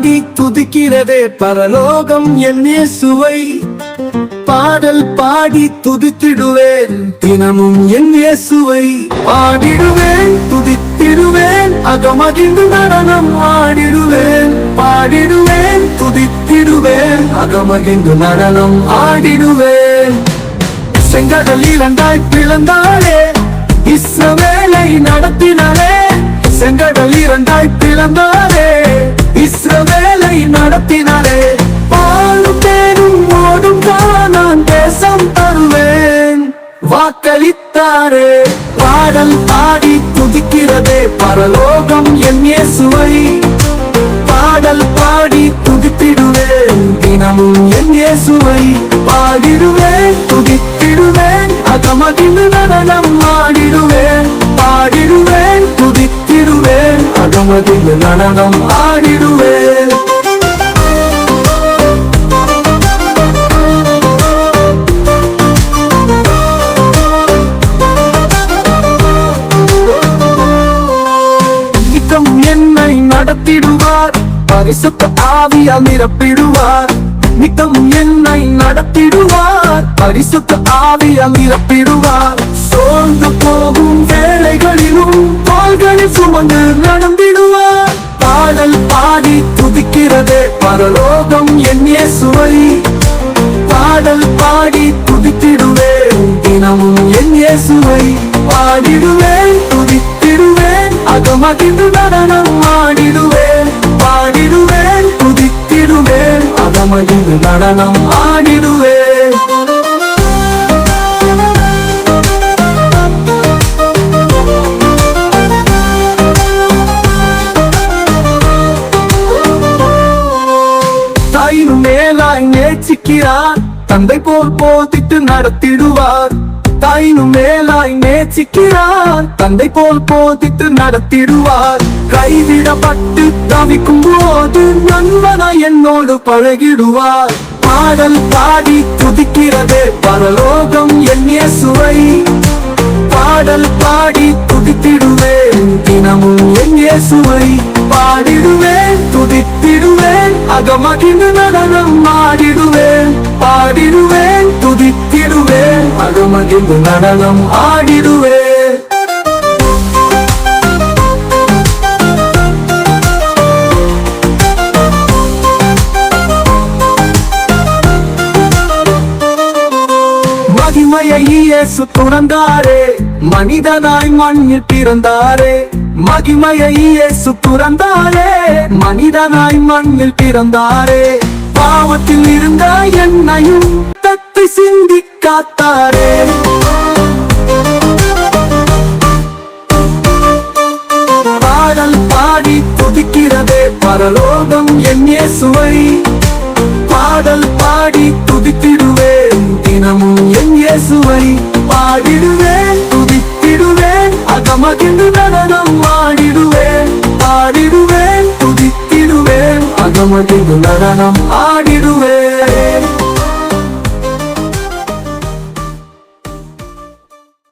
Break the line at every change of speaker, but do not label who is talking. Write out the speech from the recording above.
பாடி துதிக்கிறதே பரலோகம் என் இயேசுவை. பாடல் பாடி துதித்திடுவேன் தினமும் என் இயேசுவை. பாடிடுவேன் துதித்திடுவேன் அகமகிழ்ந்து நடனம் ஆடிடுவேன். பாடிடுவேன் துதித்திடுவேன் அகமகிழ்ந்து நடனம் ஆடிடுவேன். செங்கடல் இரண்டாய் பிளந்தாரே இஸ்ரவேலை நடத்தினாரே. செங்கடல் இரண்டாய் பிளந்தாரே இஸ்ரவேலை நடத்தினாரே. பாலும் தேனும் ஓடும் கானான் தேசம் தருவேன் வாக்களித்தாரே. பாடல் பாடி துதிக்கிறதே பரலோகம் என் இயேசுவை. பாடல் பாடி துதித்திடுவேன் தினமும் என் இயேசுவை. பாடிடுவேன் துதித்திடுவேன் அகமகிழ்ந்து நடனம் ஆடிடுவேன். பாடிடுவேன் துதித்திடுவேன் அகமகிழ்ந்து நடனம் ஆடிடுவேன். நித்தம் என்னை நடத்திடுவார் பரிசுத்த ஆவியால் நிரப்பிடுவார். நித்தம் என்னை நடத்திடுவார் பரிசுத்த ஆவியால் நிரப்பிடுவார். சோர்ந்து போகும் வேளைகளிலும் தோள்களில் சுமந்து நடந்திடுவார். பாடல் பாடி துதிக்கிறதே பரலோகம் என் இயேசுவை. பாடல் பாடி துதித்திடுவேன் தினமும் என் இயேசுவை. பாடிடுவேன் துதித்திடுவேன் அகமகிழ்ந்து நடனம் ஆடிடுவேன். பாடிடுவேன் துதித்திடுவேன் அகமகிழ்ந்து நடனம் ஆடிடுவேன். தாயினும் மேலாய் நேசிக்கிறார் தந்தை போல் போதித்து நடத்திடுவார். தாயினும் மேலாய் நேசிக்கிறார் தந்தை போல் போதித்து நடத்திடுவார். கைவிடப்பட்டு தவிக்கும் போது நண்பனா என்னோடு பழகிடுவார். பாடல் பாடி துதிக்கிறதே பரலோகம் என் இயேசுவை. பாடல் பாடி துதித்திடுவேன் தினமும் என் இயேசுவை. பாடிடுவேன் துதித்திடுவேன் அகமகிழ்ந்து நடனம் ஆடிடுவேன். பாடிடுவேன் துதித்திடுவேன் அகமகிழ்ந்து நடனம் ஆடிடுவேன். மகிமையை இயேசு துறந்தாரே மனிதனாய் மண்ணில் பிறந்தாரே. மகிமையை இயேசு துறந்தாரே மனிதனாய் மண்ணில் பிறந்தாரே. பாவத்தில் இருந்த என்னையும் தத்தை சிந்தி காத்தாரே. பாடல் பாடி துதிக்கிறதே பரலோகம் என் இயேசுவை. பாடல் பாடி துதித்திடுவேன் தினமும் என் இயேசுவை. பாடிடுவேன் துதித்திடுவேன் அகமகிழ்ந்து